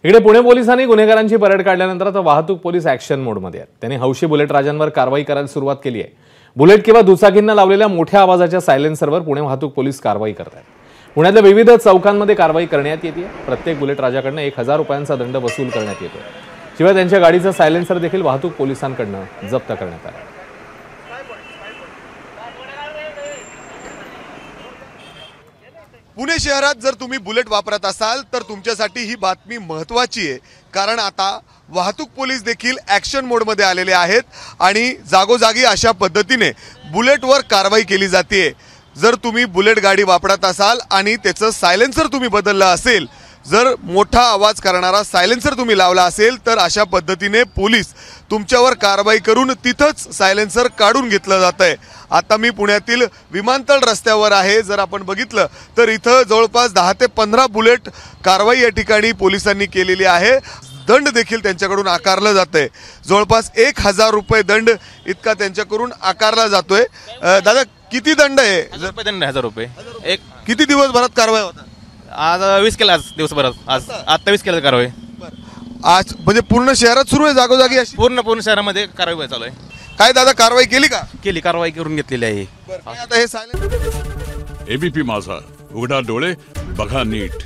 इकडे पुणे पोलिसांनी गुन्हेगारांची परेड काढल्यानंतर आता वाहतूक पोलीस ॲक्शन मोडमध्ये आहेत। त्यांनी हौशी बुलेट राजांवर कारवाई करायला सुरुवात केली आहे। बुलेट किंवा दुचाकींना लावलेल्या मोठ्या आवाजाच्या सायलेन्सरवर पुणे वाहतूक पोलीस कारवाई करत आहेत। पुण्यातल्या विविध चौकांमध्ये कारवाई करण्यात येते। प्रत्येक बुलेट राजाकडून 1000 रुपयांचा दंड वसूल करण्यात येतो। शिवाय त्यांच्या गाडीचा सायलेन्सर देखील वाहतूक पोलिसांकडून जप्त करण्यात आला। पुणे शहरात जर तुम्ही बुलेट वापरत असाल तर तुमच्यासाठी ही बातमी महत्त्वाची आहे, कारण आता वाहतूक पोलीस देखील ॲक्शन मोडमध्ये आलेले आहेत आणि जागोजागी अशा पद्धतीने बुलेटवर कारवाई केली जाते। जर तुम्ही बुलेट गाडी वापरत असाल आणि त्याचं सायलेन्सर तुम्ही बदललं असेल, जर मोठा आवाज करणारा सायलेन्सर तुम्ही लावला असेल तर अशा पद्धतीने पोलीस तुमच्यावर कारवाई करून तिथंच सायलेन्सर काढून घेतलं जातंय। आता मी पुण्यातील विमानतळ रस्त्यावर आहे। जर आपण बघितलं तर इथं जवळपास 10 ते 15 बुलेट कारवाई या ठिकाणी पोलिसांनी केलेली आहे। दंड देखील त्यांच्याकडून आकारला जातोय। जवळपास 1000 रुपये दंड इतका त्यांच्याकडून आकारला जातोय। दादा, किती दंड आहे? 1000 रुपये। एक किती दिवसभरात कारवाई होतात? आज 20 केला, आज दिवसभरात आज आता 20 केला कारवाई। आज म्हणजे पूर्ण शहरात सुरू आहे जागोजागी अशी? पूर्ण शहरामध्ये कारवाई चालू आहे। काय दादा, कारवाई केली का? केली, कारवाई करून घेतलेली आहे। आता हे सायलेन्स एबीपी माझा, उघडा डोळे बघा नीट।